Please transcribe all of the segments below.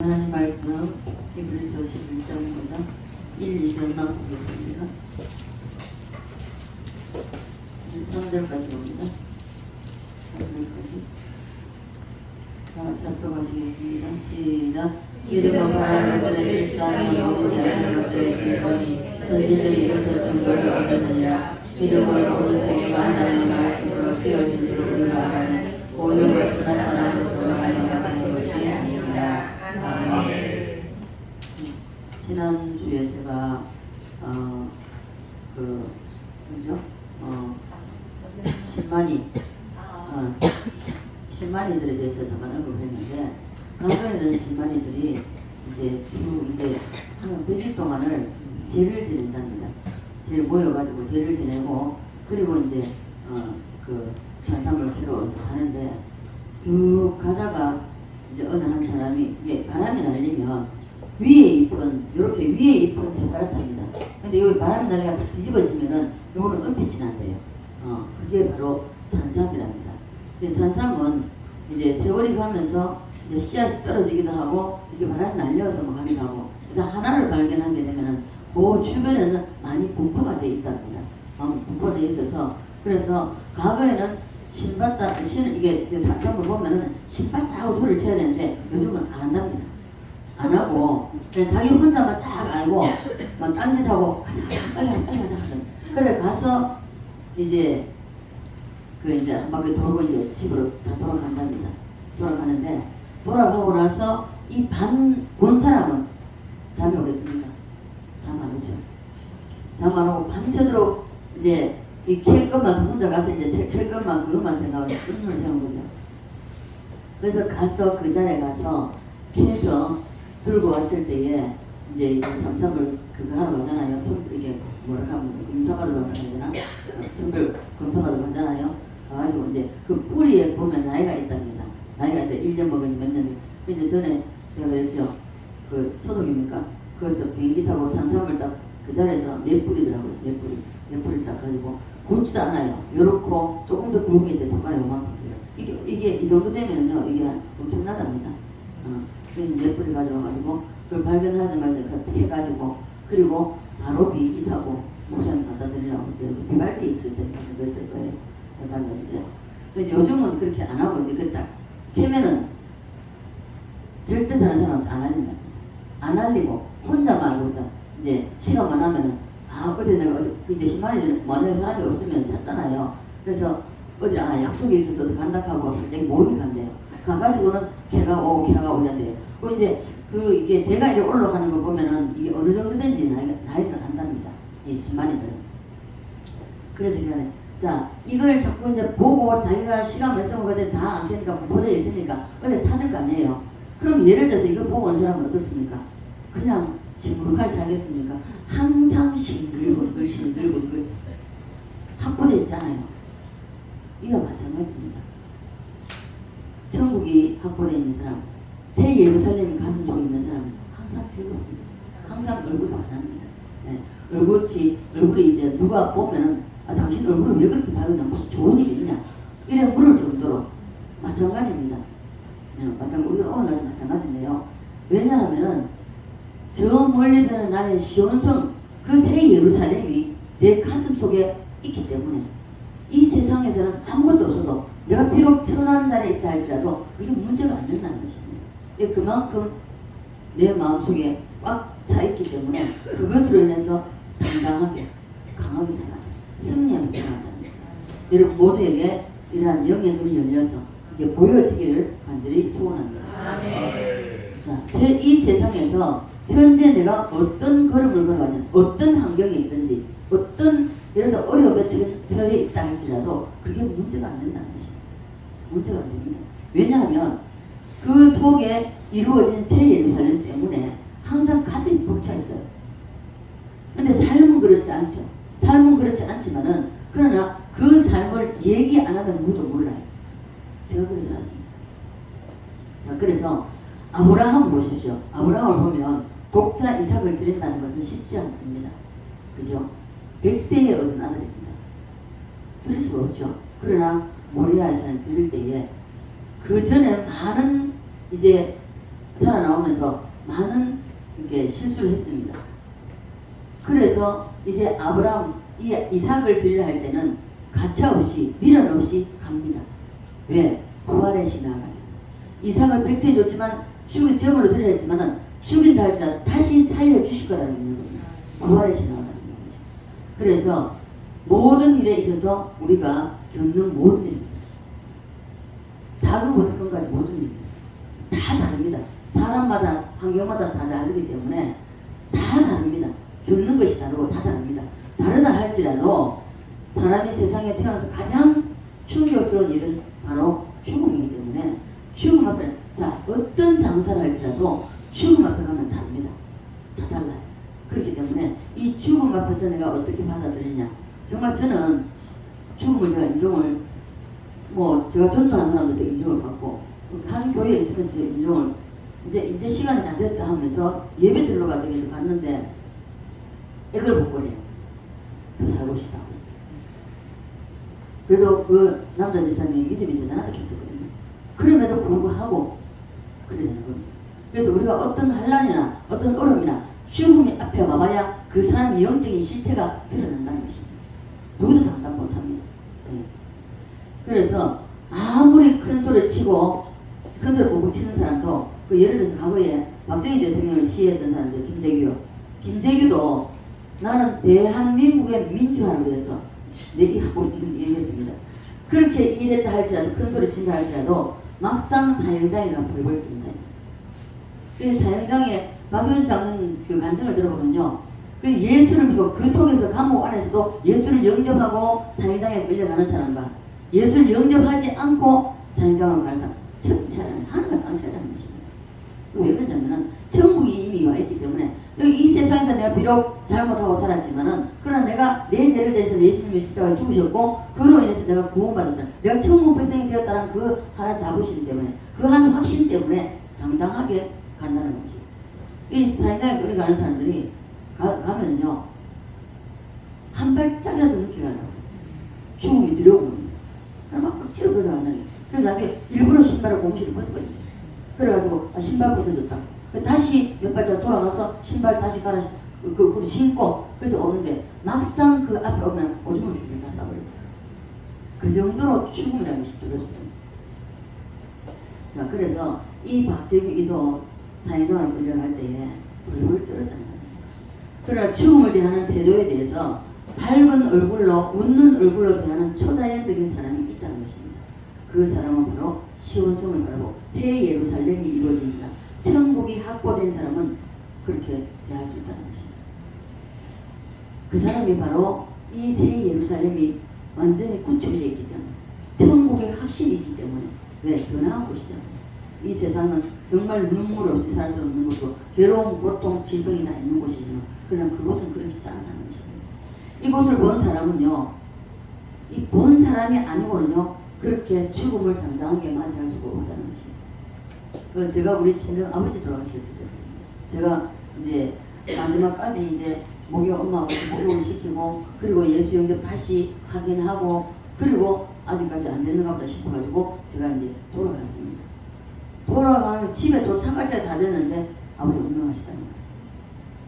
하나님 말씀 히브리서 11장입니다. 1, 2절 나눠보겠습니다. 3절까지 옵니다. 3절까지 다 같이 합독하시겠습니다. 시작. 믿음은 바라는 것의 실상이 모든 자는 것들의 실권이 선지들이 이것을 증거를 얻느니라. 믿음을 모든 세계가 하나님의 말씀으로 지어진 줄 우리가 알아니 모든 것은 나타남으로써 하나님의 받은 것이 아니니라. 아멘. 지난주에 제가 뭐죠? 신만이들에 대해서 잠깐 언급을 했는데, 과거에는 신만이들이 이제 한 100일 동안을 제를 지낸답니다. 제를 모여가지고 제를 지내고, 그리고 이제 산삼을 캐러 하는데, 쭉 가다가 이제 어느 한 사람이 이게 바람이 날리면 이렇게 위에 잎은 새파랗답니다. 근데 여기 바람이 날리가 다 뒤집어지면은 요거는 은빛이 난대요. 그게 바로 산삼이랍니다. 근데 산삼은 이제 세월이 가면서 이제 씨앗이 떨어지기도 하고, 이게 바람이 날려서 뭐 가기도 하고, 그래서 하나를 발견하게 되면은 그 주변에는 많이 분포가 되어 있답니다. 분포되어 있어서, 그래서 과거에는 이게 산삼을 보면은 신봤다 하고 소리를 쳐야 되는데, 요즘은 안 한답니다. 안 하고 그냥 자기 혼자만 딱 알고 막 딴짓하고 빨리 가자. 그래 가서 이제 한 바퀴 돌고 이제 집으로 다 돌아간답니다. 돌아가는데, 돌아가고 나서 이 본 사람은 잠이 오겠습니까? 잠 안 오죠. 잠 안 오고 밤새도록 이제 이 캘 것만 혼자 가서 이제 캘 것만 그것만 생각하고 눈을 세운 거죠. 그래서 가서 그 자리에 가서 캐서 들고 왔을 때에 이제 삼삼을 그거 하러 가잖아요. 이게 뭐라 하면 검사받으러 가야 되나? 선별 검사받으러 가잖아요. 가가지고 이제 그 뿌리에 보면 나이가 있답니다. 나이가 있어요. 1년 먹으니 몇 년. 근데 전에 제가 그랬죠. 그 소독입니까? 거기서 비행기 타고 산삼을 딱 그 자리에서 네 뿌리더라고요. 네 뿌리를 딱 가지고 굵지도 않아요. 요렇고 조금 더 굵은 게 제 손가락에 요만큼이에요. 이게 이 정도 되면요, 이게 엄청나답니다. 네 뿌리 가져와가지고 그걸 발견하자마자 해가지고, 그리고 바로 비행기 타고 목사님 갖다 드리라고 비발디 있을 때 그랬을 거예요. 해가지고 근데 요즘은 그렇게 안 하고 이제 그 딱 캐면은 절대 다른 사람한테 안 알린다. 안 알리고 혼자만 알고 있다. 이제 시간만 하면은 어디 내가 이제 신만이 만약에 사람이 없으면 찾잖아요. 그래서 어디 약속이 있어서 간다 하고 살짝 모르게 간대요. 가가지고는 걔가 오고 이래야 돼요. 그 이제 이게 대가 이렇게 올라가는 거 보면은 이게 어느 정도 된지 나이를 한답니다. 이 신만이들은. 그래서 그냥 자 이걸 자꾸 이제 보고 자기가 시간 몇 시간 거든 다 안 캐니까 보내져 있으니까 어디 찾을 거 아니에요. 그럼 예를 들어서 이걸 보고 온 사람은 어떻습니까? 그냥 싱글까지 살겠습니까? 항상 싱글벙글 확보되어 있잖아요. 이거 마찬가지입니다. 천국이 확보되어 있는 사람, 새 예루살렘이 가슴 속에 있는 사람은 항상 즐겁습니다. 항상 얼굴이 환합니다. 네. 얼굴이 이제 누가 보면은 당신 얼굴을 왜 그렇게 밝으냐, 무슨 좋은 일이 있냐 이래 물을 정도로 마찬가지입니다. 우리가 오늘 마찬가지인데요. 왜냐하면은 저 멀리 되는 나의 시온성, 그 새 예루살렘이 내 가슴 속에 있기 때문에 이 세상에서는 아무것도 없어도 내가 비록 천한 자리에 있다 할지라도 그게 문제가 안 된다는 것입니다. 그만큼 내 마음속에 꽉 차 있기 때문에 그것으로 인해서 당당하게 강하게 살아가자, 승리하게 살아간다는 것입니다. 여러분 모두에게 이러한 영의 눈이 열려서 이게 보여지기를 간절히 소원합니다. 자, 이 세상에서 현재 내가 어떤 걸음을 걸어가든 어떤 환경에 있든지 어떤 예를 들어 어려움에 처해 있다 할지라도 그게 문제가 안 된다는 것입니다. 문제가 안 됩니다. 왜냐하면 그 속에 이루어진 새 예루살렘 때문에 항상 가슴이 벅차 있어요. 근데 삶은 그렇지 않죠. 삶은 그렇지 않지만은 그러나 그 삶을 얘기 안 하면 누구도 몰라요. 제가 그래서 살았습니다. 자, 그래서 아브라함 보시죠. 아브라함을 보면 독자 이삭을 드린다는 것은 쉽지 않습니다. 그죠? 100세에 얻은 아들입니다. 드릴 수가 없죠. 그러나 모리아에서는 드릴 때에 그 전에 많은 이제 살아나오면서 많은 이렇게 실수를 했습니다. 그래서 이제 아브라함 이삭을 드리려 할 때는 가차 없이 미련 없이 갑니다. 왜? 부활의 신앙을 가지고 이삭을 백세에 줬지만 죽은 제물로 드리려 했지만은 죽인다 할지라도 다시 살려주실 거라는 겁니다. 부활의 신앙을 가지고 거죠. 그래서 모든 일에 있어서 우리가 겪는 모든 일입니다. 작은 것부터 큰 것까지 모든 일입니다. 다 다릅니다. 사람마다 환경마다 다 다르기 때문에 다 다릅니다. 겪는 것이 다르고 다 다릅니다. 다르다 할지라도 사람이 세상에 태어나서 가장 충격스러운 일은 바로 죽음이기 때문에 죽음 앞에 자 어떤 장사를 할지라도 죽음 앞에 가면 다릅니다. 다 달라요. 그렇기 때문에 이 죽음 앞에서 내가 어떻게 받아들이냐. 정말 저는 죽음을 제가 인정을 제가 전도하는 사람도 제가 인정을 받고 한 교회에 있으면서 인정을 이제 시간이 다 됐다 하면서 예배 들러가서 갔는데 이걸 보고 그래요. 더 살고 싶다고. 그래도 그 남자 집사님이 믿음이 대단하다 했었거든요. 그럼에도 불구하고 그래야 되는 겁니다. 그래서 우리가 어떤 환난이나 어떤 어려움이나 죽음이 앞에 와봐야 그 사람의 영적인 실태가 드러난다는 것입니다. 누구도 장담 못합니다. 네. 그래서 아무리 큰 소리 치고 큰 소리 꼭 치는 사람도 예를 들어서 과거에 박정희 대통령을 시해했던 사람들 김재규도 나는 대한민국의 민주화를 위해서 내 모습을 얘기했습니다. 그렇게 일했다 할지라도 큰 소리 친다 할지라도 막상 사형장에가 벌벌 뜬다. 그 사형장에 박윤 장군 그 간증을 들어보면요, 그 예수를 믿고 그 속에서 감옥 안에서도 예수를 영접하고 사형장에 끌려가는 사람과 예수를 영접하지 않고 사형장으로 가는 사람 천차라는 하늘과 땅차라는 것입니다. 왜 그러냐면은 천국이 이미 와 있기 때문에 이 세상에서 내가 비록 잘못하고 살았지만은 그러나 내가 내 죄를 대해서 예수님의 십자가에 죽으셨고 그로 인해서 내가 구원받았다. 내가 천국 백성이 되었다는 그 하나 자부심 때문에 그 한 확신 때문에 당당하게 간다는 것이. 이 사형장에 끌려가는 사람들이 가면요 한 발짝이라도 늦게 가려고 죽음이 두려운 겁니다. 막 억지로 끌려간다는 거예요. 그래서 나중에 일부러 신발을 공시를 벗어버립니다. 그래가지고 신발 벗어줬다. 다시 몇 발짝 돌아가서 신발 다시 갈아 신고 그래서 오는데 막상 그 앞에 오면 오줌을 줄줄 다 싸버려요. 그 정도로 죽음이라는 것이 두렵습니다. 자, 그래서 이 박재규도 사형장을 끌려갈 때에 불을 떨었다는 거예요. 그러나 죽음을 대하는 태도에 대해서 밝은 얼굴로 웃는 얼굴로 대하는 초자연적인 사람이 있다는 것입니다. 그 사람은 바로 시온성을 바라보고 새 예루살렘이 이루어진 사람, 천국이 확보된 사람은 그렇게 대할 수 있다는 것입니다. 그 사람이 바로 이 새 예루살렘이 완전히 구축되어 있기 때문에 천국의 확신이 있기 때문에 왜? 변화한 곳이잖아요. 이 세상은 정말 눈물 없이 살 수 없는 곳이고 괴로움, 고통, 질병이 다 있는 곳이지만 그러나 그곳은 그렇지 않다는 것입니다. 이곳을 본 사람은요, 이 본 사람이 아니고는요 그렇게 죽음을 당당하게 맞이할 수가 없다는 것입니다. 제가 우리 친정 아버지 돌아가셨을 때였습니다. 제가 이제 마지막까지 이제 목욕 엄마하고 목욕을 시키고 그리고 예수 영접 다시 확인하고 그리고 아직까지 안 되는가 보다 싶어가지고 제가 이제 돌아갔습니다. 돌아가면 집에 도착할 때 다 됐는데 아버지 운명하셨다는 거예요.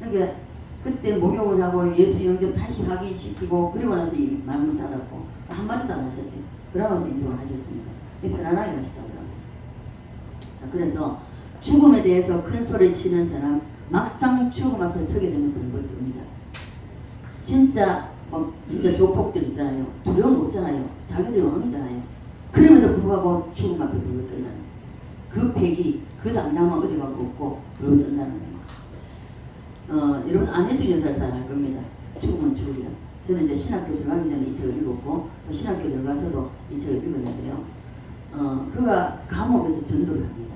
그러니까 그때 목욕을 하고 예수 영접 다시 확인시키고 그리고 나서 이 말문 닫았고 한마디도 안 하셨대요. 그러면서 인정을 하셨습니다. 편안하게 하셨다고요. 그래서 죽음에 대해서 큰 소리 치는 사람 막상 죽음 앞에 서게 되면 그런 걸 봅니다. 진짜 조폭들 있잖아요. 두려움 없잖아요. 자기들이 왕이잖아요. 그럼에도 불구하고 죽음 앞에 불을 뜬다는 그 패기, 그 당당함은 어디 가고 없고 불을 뜬다는 거예요. 여러분 안혜숙 여사를 잘 알 겁니다. 죽음은 죽으리라. 저는 이제 신학교 들어가기 전에 이 책을 읽었고 또 신학교 들어가서도 이 책을 읽었는데요. 그가 감옥에서 전도를 합니다.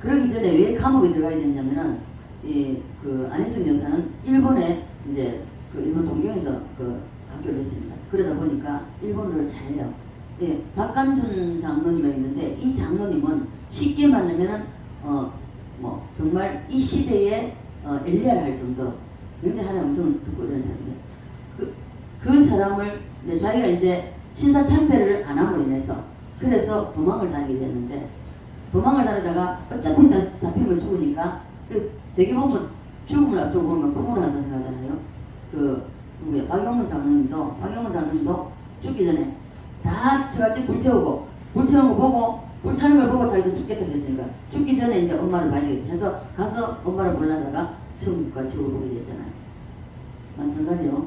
그러기 전에 왜 감옥에 들어가야 됐냐면은 그 안혜숙 여사는 일본에 이제 그 일본 동경에서 그 학교를 했습니다. 그러다 보니까 일본어를 잘해요. 예, 박간준 장로님이 있는데 이 장로님은 쉽게 말하면은 정말 이 시대에 엘리야를 할 정도로 굉장히 하나님 음성을 듣고 이런 사람이에요. 그 사람을 이제 자기가 이제 신사 참배를 안 함으로 인해서 그래서 도망을 다니게 됐는데 도망을 다니다가 어차피 잡히면 죽으니까 되게 보면 죽음을 앞두고 보면 풍으로 한사 생각하잖아요. 박영문 장로님도 죽기 전에 다 저같이 불태우고 보고 불타는 걸 보고 자기도 죽겠다 했으니까 죽기 전에 이제 엄마를 봐야 되겠다 해서 가서 엄마를 보려다가 천국과 지옥을 보게 됐잖아요. 마찬가지로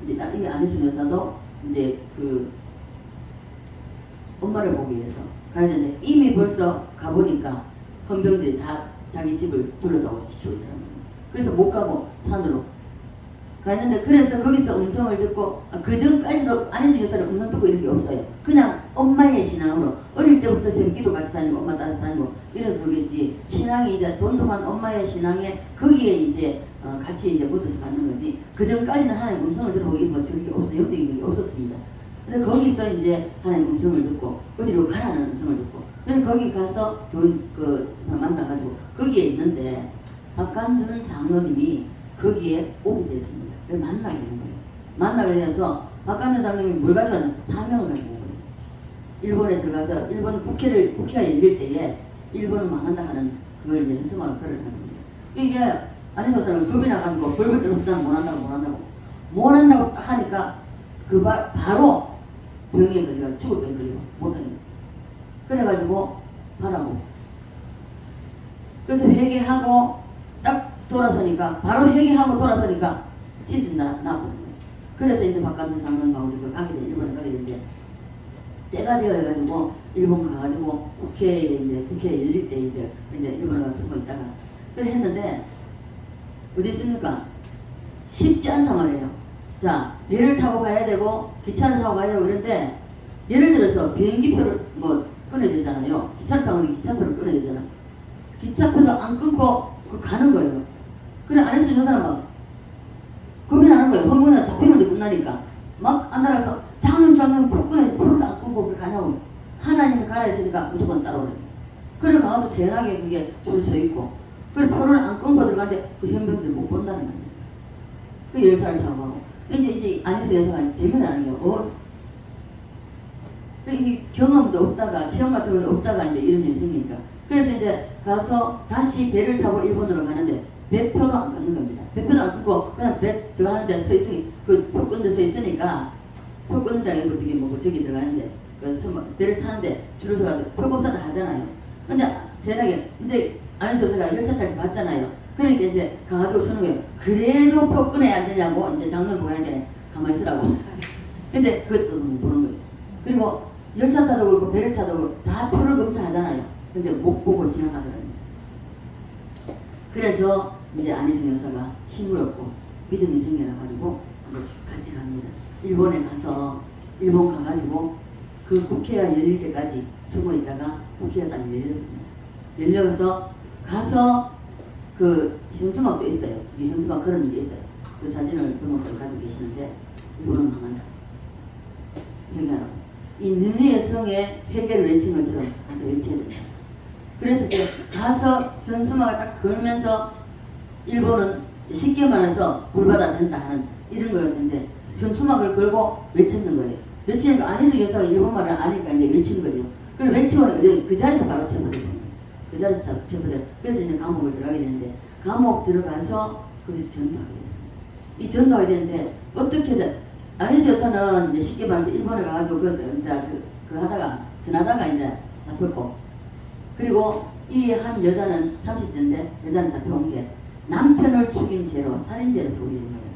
이제 이 안희순 여사도 이제 엄마를 보기 위해서 가야 되는데 이미 벌써 가보니까 헌병들이 다 자기 집을 둘러싸고 지키고 있더라고요. 그래서 못 가고 산으로 갔는데 그래서 거기서 음성을 듣고 그 전까지도 안희순 여사는 음성 듣고 이런 게 없어요. 그냥 엄마의 신앙으로 어릴 때부터 새끼도 같이 다니고 엄마 따라서 다니고 이런 거겠지. 신앙이 이제 돈독한 엄마의 신앙에 거기에 이제 같이 이제 묻어서 갖는 거지. 그 전까지는 하나님 음성을 들어보고 이거 저런 게 없어요. 영적인 게 없었습니다. 근데 거기서 이제 하나님 음성을 듣고 어디로 가라는 음성을 듣고 그래서 거기 가서 만나가지고 거기에 있는데 박간준 장로님이 거기에 오게 됐습니다. 그래서 만나게 되는 거예요. 만나게 돼서 박간준 장로님이 뭘 가져왔냐? 사명을 가지고 온 거예요. 일본에 들어가서 일본 국회가 열릴 때에 일본은 망한다 하는 그걸 이제 현수막을 걸어내는 거예요. 이게 안희순 사람은 겁이 나가지고 벌벌 떨어서 난 못한다고 딱 하니까 바로 병에 걸리가 죽을 병 걸리고 못 살려. 그래가지고 하라고. 그래서 회개하고 딱 돌아서니까 바로 회개하고 돌아서니까 씻은 나버린 거예요. 그래서 이제 박간준 장로님하고 일본에 가게 됐는데 때가 되어가지고 일본 가가지고 국회 열릴 때 이제 일본에 가서 숨어 있다가 그래 했는데 어디 있습니까? 쉽지 않단 말이에요. 자, 배를 타고 가야 되고 기차를 타고 가야 되고 그런데 예를 들어서 비행기표를 끊어야 되잖아요. 기차를 타고 가면 기차표를 끊어야 되잖아. 기차표도 안 끊고 가는 거예요. 그래 안희순 여사는 겁이 나는 거예요. 헌문은 잡히면 끝나니까 막 안 날아서 장은 표 끊어야지 표를 안 끊고 그걸 가냐고. 하나님이 가라 했으니까 무조건 따라오래. 그래 가서 대단하게 그게 줄 서 있고 그래 표를 안 끊고 들어가는데 그 현병들 못 본다는 거예요. 그 열차를 타고 가고 이제 안희순 여사가 재미나는 게 이 경험도 없다가 체험 같은 거 없다가 이제 이런 일이 생기니까 그래서 이제 가서 다시 배를 타고 일본으로 가는데 배표도 안 끊는 겁니다. 배표도 안 끊고 그냥 배 저거 하는데 서 있으니 표 끊는 데 서 있으니까 표 끊는 데가 저기 들어가는데 배를 타는데 줄을 서가지고 표검사도 하잖아요. 근데 대단하게 이제 안희순 여사가 열차 탈 때 봤잖아요. 그러니까 이제 가가지고 서는 거예요. 그래도 표 끊어야 안 되냐고 이제 장로님 보고 하는데 가만히 있으라고. 근데 그것도 못 보는 거예요. 그리고 열차 타도 그렇고 배를 타도 그렇고 다 표를 검사하잖아요. 근데 못 보고 지나가더라고요. 그래서 이제 안희순 여사가 힘을 얻고 믿음이 생겨나가지고 같이 갑니다. 일본 가가지고 그 국회가 열릴 때까지 숨어 있다가 국회가 딱 열렸습니다. 열려서 가서 그 현수막도 있어요. 이 현수막 그런 게 있어요. 그 사진을 저 목사님 가지고 계시는데 일본은 망한다. 회개하라고. 이 느리의 성에 회개를 외친 것처럼 가서 외쳐야 된다. 그래서 이제 가서 현수막을 딱 걸면서 일본은 쉽게 말해서 불받아 된다 하는 이런 걸 이제 현수막을 걸고 외치는 거예요. 외치니까 안희순 여사가 일본말을 아니까 이제 외치는 거죠. 그럼 외치고 그 자리에서 바로 쳐버려요. 그 자리에서 쳐버려요. 그래서 이제 감옥을 들어가게 되는데 감옥 들어가서 거기서 전도하게 됐습니다. 이 전도하게 되는데 어떻게 해서 안희순 여사는 이제 쉽게 말해서 일본에 가가지고 하다가 전하다가 이제 잡혔고 그리고 이 한 여자는 30대인데 여자는 잡혀온 게 남편을 죽인 죄로 살인죄로 돌리는 거예요.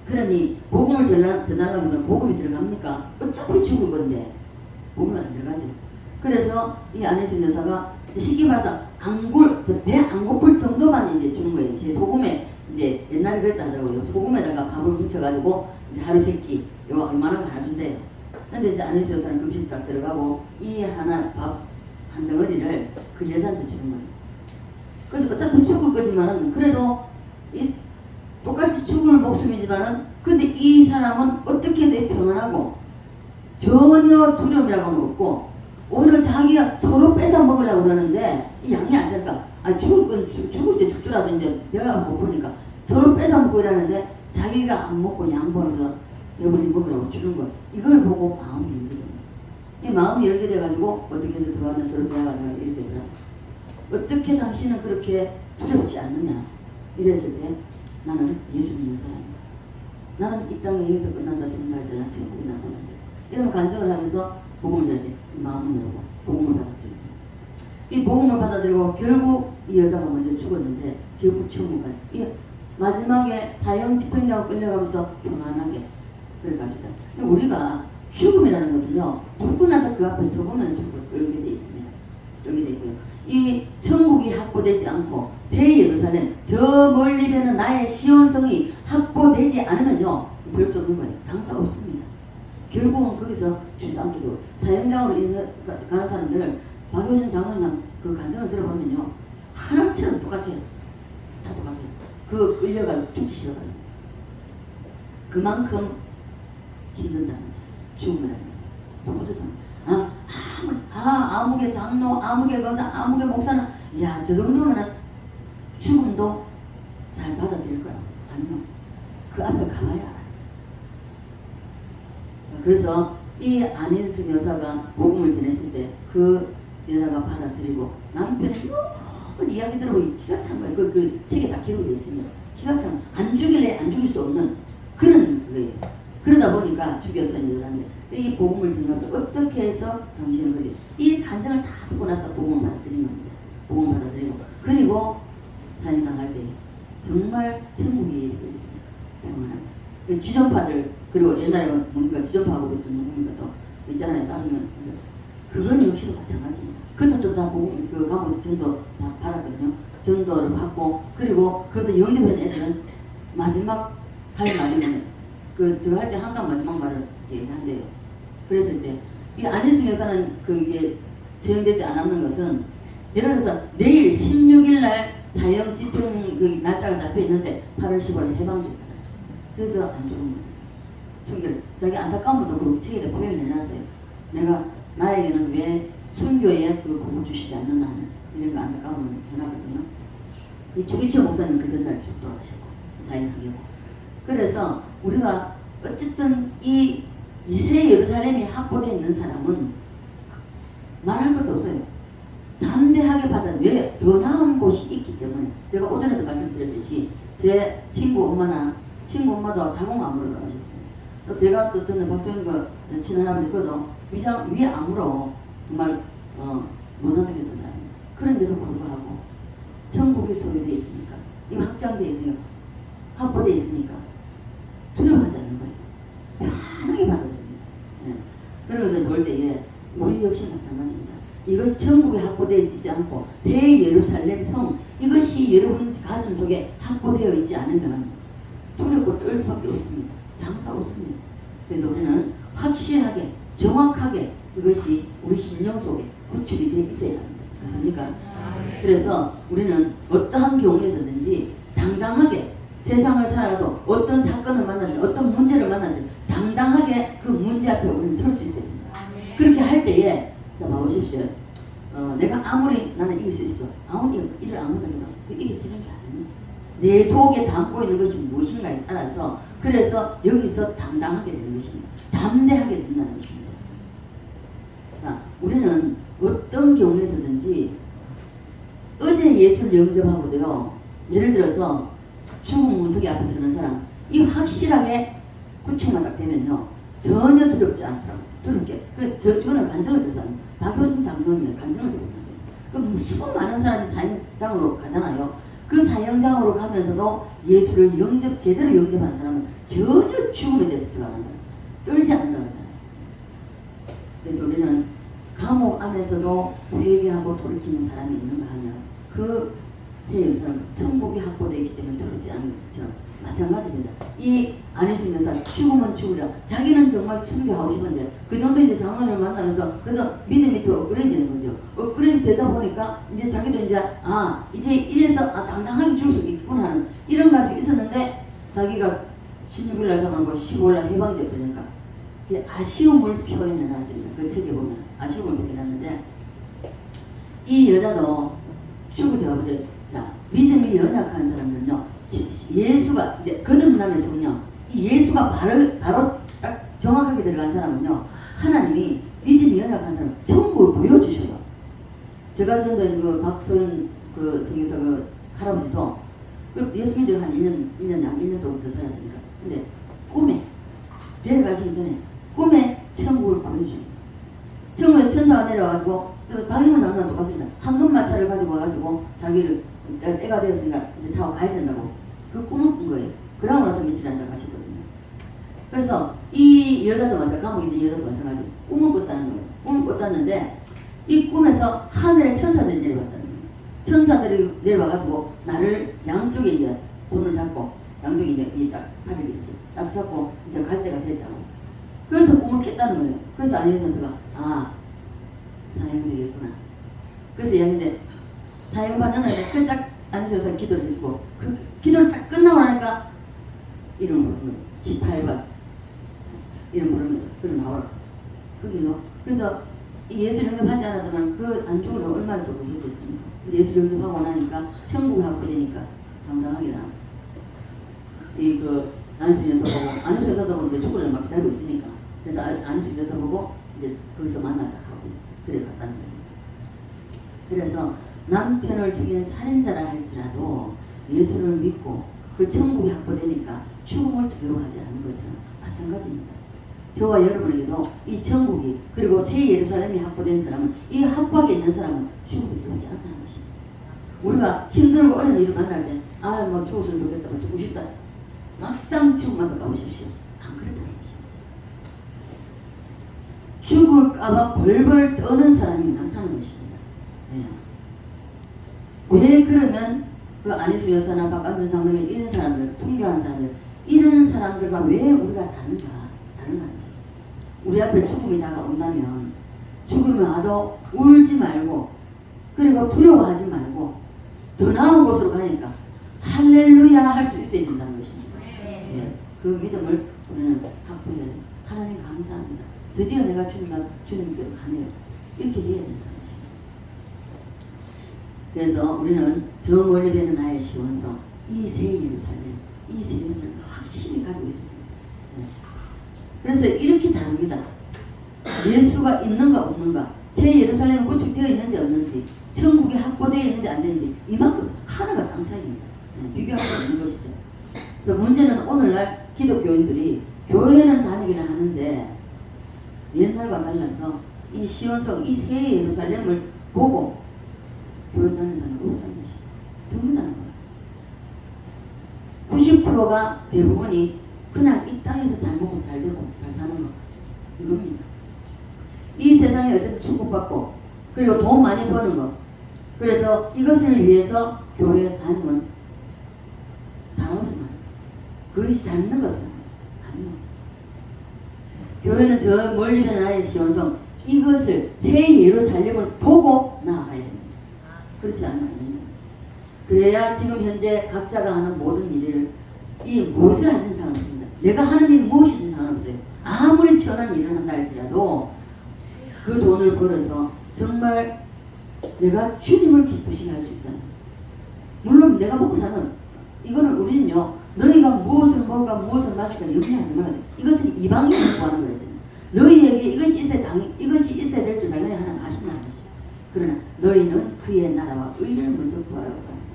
그러니 복음을 전하려고 하면 복음이 들어갑니까? 어차피 죽을 건데 복음은 안 들어가죠. 그래서 이 안희순 여사가 쉽게 말해서 배 안 고플 정도만 이제 주는 거예요. 제 소금에 이제 옛날에 그랬다 하더라고요. 소금에다가 밥을 뭉쳐가지고 이제 하루 세끼 요만한 거 하나 준대요. 근데 이제 안희순 여사는 금식 딱 들어가고 이 하나 밥 한 덩어리를 그 여자한테 주는 거예요. 그래서 어차피 죽을 거지만은 그래도 똑같이 죽을 목숨이지만은 근데 이 사람은 어떻게 해서 평안하고 전혀 두려움이라고 하는 거 없고 오히려 자기가 서로 뺏어 먹으려고 그러는데 이 양이 안 살까? 죽을 때 죽더라도 이제 배가 고프니까 서로 뺏어 먹고 이러는데 자기가 안 먹고 양보해서 여러분이 먹으라고 주는 거 이걸 보고 마음이 힘들어요. 이 마음이 열게 돼가지고 어떻게 해서 들어가면 서로 대화가 이렇게 되더라. 어떻게 당신은 그렇게 두렵지 않느냐 이랬을 때 나는 예수 믿는 사람이다. 나는 이 땅에 여기서 끝난다 죽는다 할때 난 지금 거기 날 보잔다. 이러면 간증을 하면서 복음을 전할 때 마음을 열고 복음을 받아들이고 이 복음을 받아들이고 결국 이 여자가 먼저 죽었는데 결국 천국 가. 이 마지막에 사형 집행자가 끌려가면서 평안하게 그래 가시다. 우리가 죽음이라는 것은요 누구나 다 그 앞에 서보면 떨게 돼 있습니다. 떨게 돼 있고요. 이 천국이 확보되지 않고 새 예루살렘 저 멀리 배는 나의 시온성이 확보되지 않으면요 별 수 없는 거예요. 장사 없습니다. 결국은 거기서 주지 않기도 사형장으로 가는 사람들 박효준 장로님 그 간증을 들어보면요 하나처럼 똑같아요. 다 똑같아요. 그 끌려가 죽기 싫어가요. 그만큼 힘든다는 거죠. 죽음이라는 것은 누구도 아무개 장로, 아무개 거사, 아무개 목사는 야 저 정도면은 죽음도 잘 받아들일 거야. 아니면 그 앞에 가봐야 알아요. 그래서 이 안인숙 여사가 복음을 전했을 때 그 여자가 받아들이고 남편이 너무 이야기 들어보기 기가 찬 거예요. 그 책에 다 기록되어 있습니다. 기가 찬 안 죽일래 안 죽일 수 없는 그런 거예요. 그러다 보니까 죽여서 이제 하는데 이 복음을 전하면서 어떻게 해서 당신을 그리 이 간증을 다 듣고 나서 복음을 받아들인 겁니다. 복음을 받아들이고 그리고 사형 당할 때 정말 천국이 있습니다. 평안하게 지존파들 그리고 옛날에 보니까 지존파하고 또 누굽니까 또 있잖아요. 따지면 그건 역시도 마찬가지입니다. 그것도 다 복음 그 가고서 전도 다 받았거든요. 전도를 받고 그리고 거기서 영접한 애들은 마지막 할 말이면 그 제가 할 때 항상 마지막 말을 얘기한대요. 그랬을 때 이 안인숙 여사는 그게 처형되지 않았는 것은 예를 들어서 내일 16일 날 사형 집행 그 날짜가 잡혀 있는데 8월 10월 해방됐잖아요. 그래서 안 좋은 거예요. 순결 자기 안타까움도 그렇게 책에다 표현해놨어요. 내가 나에게는 왜 순교에 그 복을 주시지 않는다 하는 이런 거 안타까움을 해놨거든요. 이 주기철 목사님 그 전날 쭉 돌아가셨고 사형하고 그래서 우리가 어쨌든 이 새 예루살렘이 확보되어 있는 사람은 말할 것도 없어요. 담대하게 받아 왜 더 나은 곳이 있기 때문에 제가 오전에도 말씀드렸듯이 제 친구 엄마도 자궁암으로 돌아가셨어요. 또 제가 또 저는 박소영 그 친할아버지 거도 위암으로 정말 못 선택했던 사람입니다. 그런데도 불구하고 천국이 소유되어 있으니까 이 확장되어 있으니까 확보되어 있으니까 두려워하지 않는 거예요. 편하게 받아들입니다. 예. 그러면서 볼 때에 우리 역시 마찬가지입니다. 이것이 천국에 확보되지 않고 새 예루살렘 성 이것이 여러분 가슴 속에 확보되어 있지 않으면 두렵고 떨 수밖에 없습니다. 장사 없습니다. 그래서 우리는 확실하게 정확하게 이것이 우리 심령 속에 구축이 되어 있어야 합니다. 그렇습니까? 그래서 우리는 어떠한 경우에서든지 당당하게 세상을 살아도 어떤 사건을 만나든 어떤 문제를 만나든 당당하게 그 문제 앞에 우리는 설 수 있어야 됩니다. 그렇게 할 때에 자 봐보십시오. 내가 아무리 나는 이길 수 있어. 아무리 일을 아무리 해도 이겨지는 게 아닙니다. 내 속에 담고 있는 것이 무엇인가에 따라서 그래서 여기서 당당하게 되는 것입니다. 담대하게 된다는 것입니다. 자, 우리는 어떤 경우에서든지 어제 예수를 영접하고도요. 예를 들어서 죽음 문턱에 앞에 서는 사람 이 확실하게 구축만 딱 되면요. 전혀 두렵지 않더라고요. 두렵게. 저는 간증을 들은 사람 박효준 장로님이 간증을 들은 거예요. 그럼 수많은 사람이 사형장으로 가잖아요. 그 사형장으로 가면서도 예수를 제대로 영접한 사람은 전혀 죽음에 대해서 생각한다. 떨지 않는다는 사람. 그래서 우리는 감옥 안에서도 회개하고 돌이키는 사람이 있는가 하면 그 새 예루살렘 천국이 확보되어 있기 때문에 두렵지 않는 것처럼 마찬가지입니다. 이 안인숙 여사 죽으면 죽으려 자기는 정말 순교하고 싶은데 그 정도 이제 장로를 만나면서 그래도 믿음이 더 업그레이드 되는 거죠. 업그레이드 되다 보니까 이제 자기도 이제 이래서 당당하게 죽을 수 있구나 하는 이런 감이 있었는데 자기가 16일 날 잡은 거 15일 날 해방되어 버리니까 아쉬움을 표현해 놨습니다. 그 책에 보면 아쉬움을 표현해 놨는데 이 여자도 죽을 때가 보세요. 자, 믿음이 연약한 사람들은요, 예수가 거듭나면서는요, 이 예수가 바로 딱 정확하게 들어간 사람은요, 하나님이 믿음이 연약한 사람 천국을 보여주셔요. 제가 전에 그 박소연 그 선교사 그 할아버지도 그 예수 믿은 지가 한 1년 정도 더 살았으니까. 근데 꿈에 데려가시기 전에 꿈에 천국을 보여주셔요. 천국에 천사가 내려와가지고 방임을 장난 똑같습니다. 황금마차를 가지고 와가지고 자기를 때가 되었으니까 이제 타고 가야 된다고 그 꿈을 꾼 거예요. 그러고 나서 며칠 앉아 가셨거든요. 그래서 이 여자도 마찬가지, 감옥에 이제 여자도 마찬가지 꿈을 꿨다는 거예요. 꿈을 꿨다는데 이 꿈에서 하늘에 천사들이 내려왔다는 거예요. 천사들이 내려와가지고 나를 양쪽에 이제 손을 잡고 양쪽에 이제 딱 팔을 이렇게 딱 잡고 이제 갈 때가 됐다고. 그래서 꿈을 깼다는 거예요. 그래서 안혜정 선수가 사형 되겠구나. 그래서 이야기인데 사형 받는 날에 딱 안혜정 선수가 기도를 해주고 그 기도를 딱 끝나고 나니까 이름 부르는 18번 이름 부르면서 그래 나와라. 거기로 그래서 예수 영접하지 않았더만 그 안중으로 얼마나 또 무섭겠습니까? 근데 예수 영접하고 나니까 천국에 합부되니까 당당하게 나왔어. 그 안수 여사 보고 안수 여사도 이제 축구를 막 기다리고 있으니까 그래서 안수 여사 보고 이제 거기서 만나자 하고 그래 갔다는 거예요. 그래서 남편을 죽이는 살인자라 할지라도 예수를 믿고 그 천국에 확보되니까 죽음을 두려워하지 않는 것처럼 마찬가지입니다. 저와 여러분에게도 이 천국이 그리고 새 예루살렘이 확보된 사람은 이 확보하게 있는 사람은 죽음이 두려워하지 않다는 것입니다. 우리가 힘들고 어려운 일을 만날 때 뭐 죽었으면 좋겠다, 뭐 죽고 싶다 막상 죽음만 가보십시오. 안 그렇다는 것입니다. 죽을까봐 벌벌 떠는 사람이 많다는 것입니다. 네. 왜 그러면 그 안희수 여사나 박안준 장로님 이런 사람들, 순교한 사람들 이런 사람들과 왜 우리가 다른가 하는 것입니다. 우리 앞에 죽음이 다가온다면 죽으면 아주 울지 말고 그리고 두려워하지 말고 더 나은 곳으로 가니까 할렐루야 할 수 있어야 된다는 것입니다. 예, 그 믿음을 우리는 확보해야 돼요. 하나님 감사합니다. 드디어 내가 주님께로 가네요. 이렇게 돼야 된다는 것입니다. 그래서 우리는 저 멀리 되는 나의 시원성 이 새 예루살렘 확실히 가지고 있습니다. 예. 그래서 이렇게 다릅니다. 예수가 있는가 없는가, 새 예루살렘이 구축되어 있는지 없는지, 천국이 확보되어 있는지 안 되는지 이만큼 하나가 땅 차이입니다. 비교할 수 없는 것이죠. 그래서 문제는 오늘날 기독교인들이 교회는 다니기는 하는데 옛날과 달라서 이 시온성, 이 새 예루살렘을 보고 교회 다니는 사람은 없다는 것입니다. 드문다는 거예요. 90%가 대부분이 그냥 이 땅에서 잘 먹고 잘 되고 잘 사는 것 이겁니다. 이 세상에 어쨌든 축복받고 그리고 돈 많이 버는 것 그래서 이것을 위해서 교회에 다니면 다나오지만 그것이 잡는 것은 아니요. 교회는 저 멀리 있는 나의 시온성 이것을 새 예루살렘을 보고 나아가야 됩니다. 그렇지 않나요? 그래야 지금 현재 각자가 하는 모든 일을 이 무엇을 하든 상관없습니다. 내가 하는 일이 무엇이든 상관없어요. 아무리 천한 일을 한다 할지라도 그 돈을 벌어서 정말 내가 주님을 기쁘시게 할 수 있다. 물론 내가 먹고 사는 이거는 우리는요 너희가 무엇을 먹을까 무엇을 마실까 염려하지 말아야 돼. 이것은 이방인이 구하는 거였어요. 너희에게 이것이 있어야 될 줄 당연히 하나님 아신다는 것이죠. 그러나 너희는 그의 나라와 의를 먼저 구하라고 말씀하셨습니다.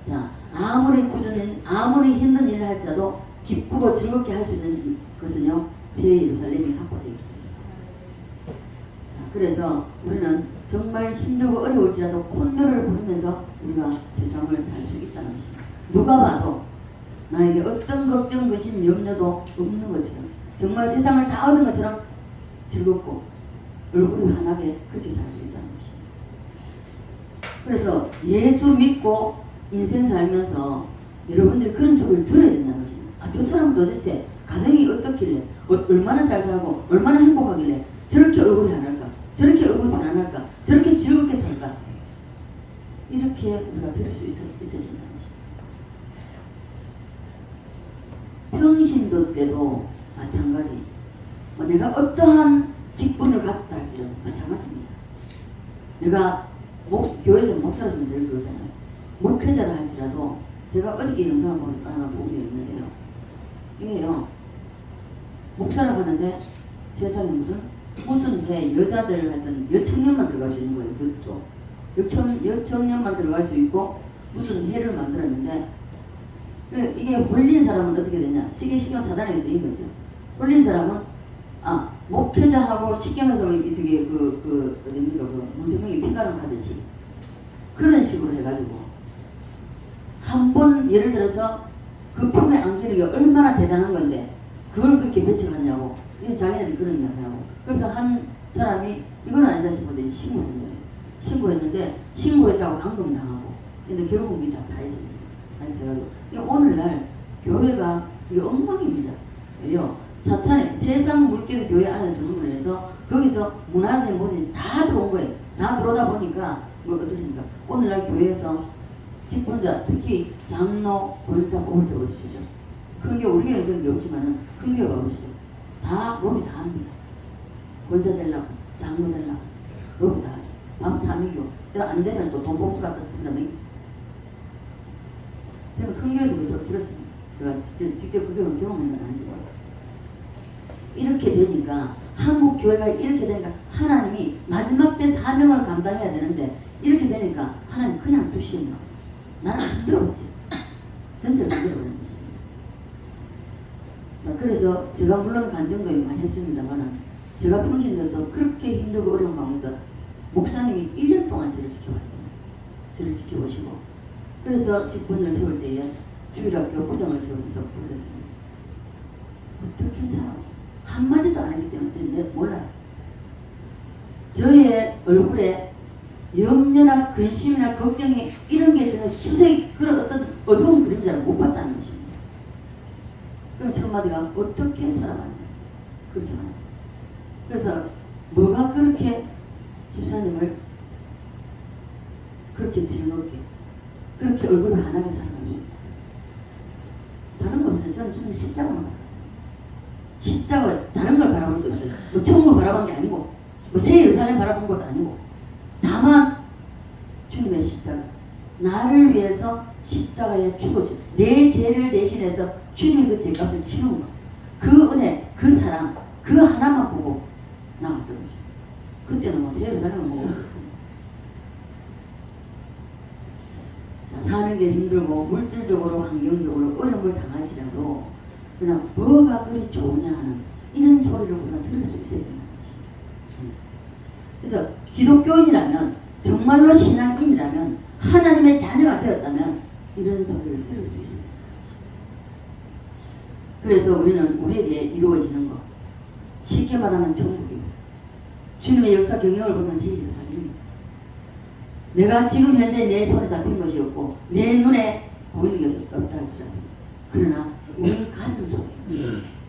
자, 아무리 꾸준히 아무리 힘든 일을 할지라도 기쁘고 즐겁게 할 수 있는 것은요 새 예루살렘이 확보되어 있습니다. 그래서 우리는 정말 힘들고 어려울지라도 콧노래를 부르면서 우리가 세상을 살 수 있다는 것입니다. 누가 봐도 나에게 어떤 걱정, 근심, 염려도 없는 것처럼 정말 세상을 다 얻은 것처럼 즐겁고 얼굴이 환하게 그렇게 살 수 있다는 것입니다. 그래서 예수 믿고 인생 살면서 여러분들이 그런 소리를 들어야 된다는 것입니다. 저 사람은 도대체 가정이 어떻길래 얼마나 잘 살고 얼마나 행복하길래 저렇게 얼굴이 환할까 저렇게 얼굴 반환할까 저렇게 즐겁게 살까 이렇게 우리가 들을 수 있어야 된다는 것입니다. 평신도 때도 마찬가지 내가 어떠한 직분을 갖다 할지라도 마찬가지입니다. 내가 교회에서 목사로서는 제일 그러잖아요. 목회자를 할지라도 제가 어저께 영상을 보니까 하나 보게 있는데요. 이게요 목사를 하는데 세상에 무슨 회 여자들 하여튼 여청년만 들어갈 수 있는 거예요. 그것도 여청년만 들어갈 수 있고 무슨 회를 만들었는데 이게 홀린 사람은 어떻게 되냐? 신경 사단에 쓰인 거죠. 홀린 사람은 목회자하고 신경에서 저기 어딥니까 문세명이 피가름 가듯이 그런 식으로 해가지고 한 번 예를 들어서 그 품에 안기는 게 얼마나 대단한 건데 그걸 그렇게 배척하냐고. 이건 자기네들이 그런 이야기하고. 그래서 한 사람이 이건 아니다 싶어서 신고를 했어요. 신고했는데 신고했다고 감금당하고. 근데 결국 다 파헤쳐가지고. 오늘날 교회가 이게 엉망입니다. 왜요? 사탄의 세상 물결이 교회 안에 들어오고 해서 거기서 문화적인 모든 다 들어온 거예요. 다 들어오다 보니까 뭐 어떻습니까? 오늘날 교회에서 직분자 특히 장로, 권사 뽑을 때 오시죠. 큰 게 우리 교회는 그런 게 없지만은 큰 교회가 오시죠. 다 몸이 다 합니다. 권사 되려고 장로 되려고 몸이 다 하죠. 밤 3일교 안 되면 또 돈 봉투 갖다 준다며. 제가 큰 교회에서 그래서 들었습니다. 제가 직접 그 교회는 경험한 건 아니지만 이렇게 되니까 한국 교회가 이렇게 되니까 하나님이 마지막 때 사명을 감당해야 되는데 이렇게 되니까 하나님 그냥 두시겠나? 나는 안 들어보지. 전체를 안 들어보는 것입니다. 자, 그래서 제가 물론 간증도 많이 했습니다만 제가 평신도도 그렇게 힘들고 어려운 가운데서 목사님이 1년 동안 저를 지켜봤습니다. 저를 지켜보시고 그래서 직분을 세울 때에 주일학교 부장을 세우면서 불렀습니다. 어떻게 살아? 한마디도 안 하기 때문에 저는 몰라요. 저의 얼굴에 염려나 근심이나 걱정이 이런 게 저는 수색이 그런 어떤 어두운 그림자를 못 봤다는 것입니다. 그럼 첫 마디가 어떻게 살아왔냐 그렇게 말해요. 그래서 뭐가 그렇게 집사님을 그렇게 즐겁게 그렇게 얼굴을 환하게 살아가지고 다른 것은 저는 십자가만 바랐어요. 십자가 다른 걸 바라볼 수 없어요. 뭐 천국을 바라본 게 아니고 뭐 새 예루살렘 바라본 것도 아니고 다만 주님의 십자가 나를 위해서 십자가에 죽어줘 내 죄를 대신해서 주님이 그 죄값을 치른 거 그 은혜 그 사랑 그 하나만 보고 나왔던 거죠. 그때는 뭐 새 예루살렘은 뭐 없었어요. 자, 사는 게 힘들고 물질적으로 환경적으로 어려움을 당할지라도 그냥 뭐가 그리 좋으냐 하는 이런 소리를 우리가 들을 수 있어야 되는 것입니다. 그래서 기독교인이라면 정말로 신앙인이라면 하나님의 자녀가 되었다면 이런 소리를 들을 수 있습니다. 그래서 우리는 우리에게 이루어지는 것 쉽게 말하면 천국입니다. 주님의 역사 경영을 보면 새 예루살렘입니다. 내가 지금 현재 내 손에 잡힌 것이 없고 내 눈에 보이는 것이 없다 할지라도 그러나 우리 가슴 속에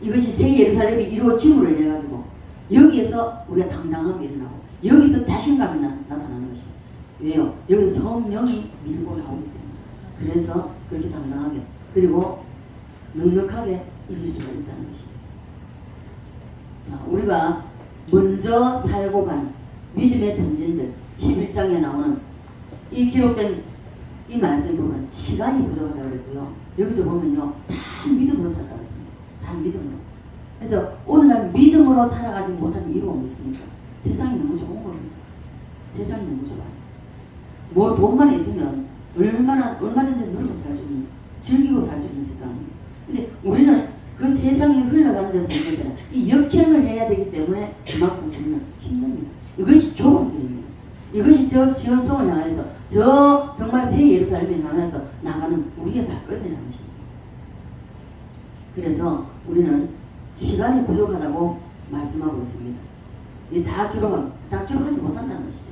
이것이 새 예루살렘이 이루어짐으로 인해 가지고 여기에서 우리가 당당하게 일어나고 여기서 자신감이 나타나는 것입니다. 왜요? 여기서 성령이 밀고 나오기 때문에 그래서 그렇게 당당하게 그리고 넉넉하게 이길 수가 있다는 것입니다. 자, 우리가 먼저 살고 간 믿음의 선진들 11장에 나오는 이 기록된 이 말씀 보면 시간이 부족하다고 그랬고요. 여기서 보면요. 다 믿음으로 살았다고 했습니다. 다 믿음으로. 그래서 오늘날 믿음으로 살아가지 못하는 이유가 있습니까? 세상이 너무 좋은 겁니다. 세상이 너무 좋아요. 뭐 돈만 있으면 얼마든지 누리고 살 수 있는 즐기고 살 수 있는 세상입니다. 근데 우리는 그 세상이 흘러가는 데서 이 역행을 해야 되기 때문에 그만큼 우리는 힘듭니다. 이것이 좁은 길입니다. 이것이 저 시온성을 향해서 저 정말 새 예루살렘을 향해서 나가는 우리의 발걸음이라는 것입니다. 그래서 우리는 시간이 부족하다고 말씀하고 있습니다. 다 기록하지 못한다는 것이죠.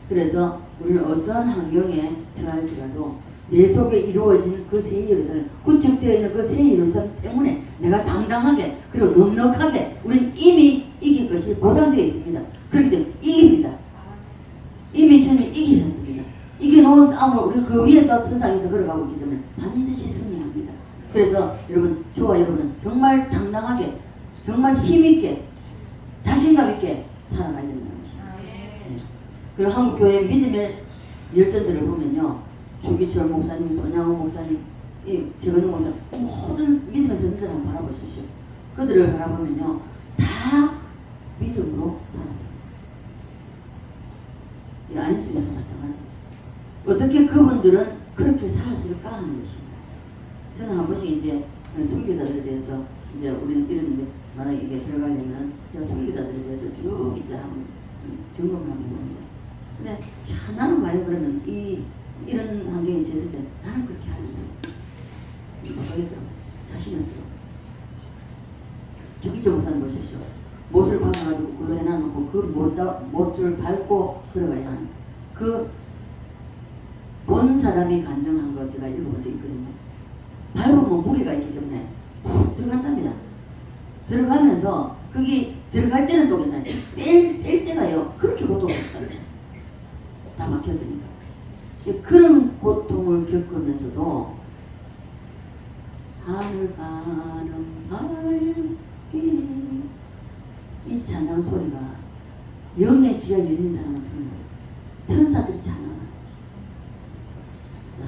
그래서 우리는 어떠한 환경에 처할지라도 내 속에 이루어진 그 새 예루살렘, 구축되어 있는 그 새 예루살렘 때문에 내가 당당하게 그리고 넉넉하게 우리는 이미 이길 것이 보장되어 있습니다. 그렇기 때문에 이깁니다. 이미 주님이 이기셨습니다. 이겨놓은 싸움을 우리 그 위에서 세상에서 걸어가고 있기 때문에 반드시 승리합니다. 그래서 여러분, 저와 여러분은 정말 당당하게 정말 힘있게 자신감 있게 살아가야 된다는 것입니다. 네. 그리고 한국교회 믿음의 열전들을 보면요, 조기철 목사님, 손양호 목사님, 재건우 목사님, 모든 믿음의 선생들 한번 바라보십시오. 그들을 바라보면요, 다 믿음으로 살았습니다. 이 안희수에서 마찬가지죠. 어떻게 그분들은 그렇게 살았을까 하는 것입니다. 저는 한 번씩 이제 순교자들에 대해서 이제 우리는 이런 이제 만약에 이게 들어가려면 제가 순교자들에 대해서 쭉 이제 한번 점검을 한번 봅니다. 근데 야, 나는 만약 그러면 이런 환경에 처했을 때 나는 그렇게 할 수 없어. 못하겠더라고. 자신이 없더라고. 주기조 목사님 보십시오. 못을 박아가지고 글로 해놔놓고 그 못을 밟고 걸어가야 하는 그 본 사람이 간증한 거 제가 읽어본 적 있거든요. 밟으면 무게가 있기 때문에 푹 들어간답니다. 들어가면서 그게 들어갈 때는 또 괜찮아요. 뺄 때가요 그렇게 고통스럽답니다. 다 막혔으니까. 그런 고통을 겪으면서도 하늘 가는 발길 이 찬양 소리가 영의 귀가 열린 사람은 듣는 거예요. 천사들이 찬양을. 자,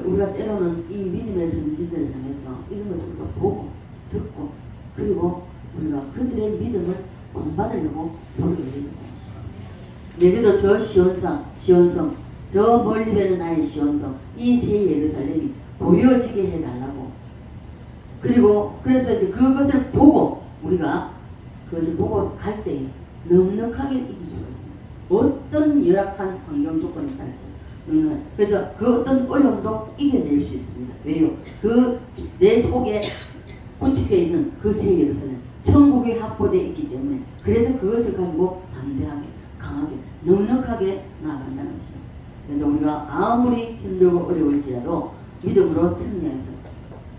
우리가 때로는 이 믿음의 선지들을 향해서 이런 것들도 보고 듣고 그리고 우리가 그들의 믿음을 본받으려고 노력을 해야 됩니다. 내게도 저 시온성 저 멀리 배는 나의 시온성 이 새 예루살렘이 보여지게 해달라고. 그리고 그래서 이제 그것을 보고 우리가 그것을 보고 갈 때 넉넉하게 이길 수가 있습니다. 어떤 열악한 환경 조건에 따라서 그래서 그 어떤 어려움도 이겨낼 수 있습니다. 왜요? 그 내 속에 구축되어 있는 그 새 예루살렘 천국이 확보되어 있기 때문에 그래서 그것을 가지고 담대하게 강하게 넉넉하게 나아간다는 것입니다. 그래서 우리가 아무리 힘들고 어려울지라도 믿음으로 승리해서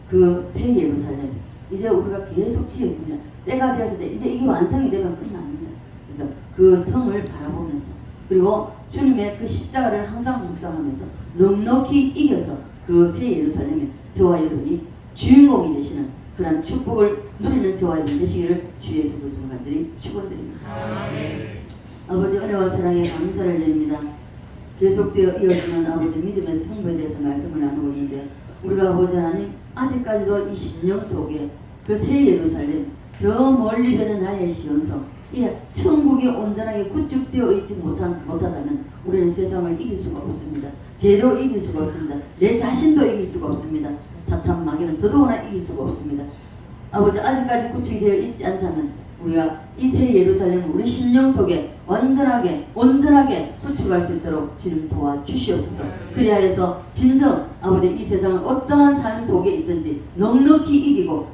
그 새 예루살렘 이제 우리가 계속 지어집니다. 때가 되었을 때 이제 이게 완성이 되면 끝납니다. 그래서 그 성을 바라보면서 그리고 주님의 그 십자가를 항상 묵상하면서 넉넉히 이겨서 그 새 예루살렘에 저와 여러분이 주인공이 되시는 그런 축복을 누리는 저와 여러분 되시기를 주 예수 그리스도 간절히 축원드립니다. 아버지 은혜와 사랑에 감사를 드립니다. 계속되어 이어지는 아버지 믿음의 승부에 대해서 말씀을 나누고 있는데 우리가 아버지 하나님 아직까지도 이 심령 속에 그 새 예루살렘 저 멀리 배는 나의 시온성 이 천국이 온전하게 구축되어 있지 못하다면 우리는 세상을 이길 수가 없습니다. 죄도 이길 수가 없습니다. 내 자신도 이길 수가 없습니다. 사탄 마귀는 더더구나 이길 수가 없습니다. 아버지 아직까지 구축이 되어 있지 않다면 우리가 이 새 예루살렘을 우리 심령 속에 온전하게 구축할 수 있도록 주님 도와주시옵소서. 그리하여서 진정 아버지 이 세상을 어떠한 삶 속에 있든지 넉넉히 이기고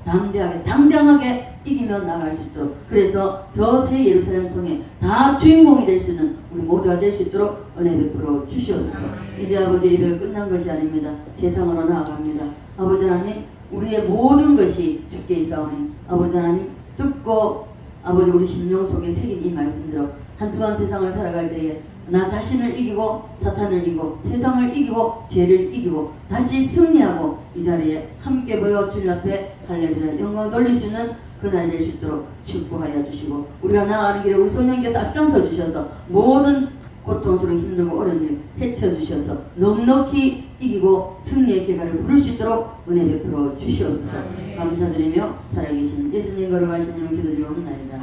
당당하게 이기며 나갈 수 있도록 그래서 저 새 예루살렘 성에 다 주인공이 될 수 있는 우리 모두가 될 수 있도록 은혜 베풀어 주시옵소서. 이제 아버지 예배가 끝난 것이 아닙니다. 세상으로 나아갑니다. 아버지 하나님 우리의 모든 것이 주께 있사오니 아버지 하나님 듣고 아버지 우리 심령 속에 새긴 이 말씀대로 한 주간 세상을 살아갈 때에 나 자신을 이기고 사탄을 이기고 세상을 이기고 죄를 이기고 다시 승리하고 이 자리에 함께 모여 주님 앞에 할렐루야 영광 돌릴 수 있는 그날 될 수 있도록 축복하여 주시고 우리가 나아가는 길에 우리 성령께서 앞장서 주셔서 모든 고통스러운 힘들고 어려운 일 헤쳐 주셔서 넉넉히 이기고 승리의 결과를 부를 수 있도록 은혜 베풀어 주시옵소서. 감사드리며 살아계신 예수님 걸어가신 이름 기도드리옵나이다.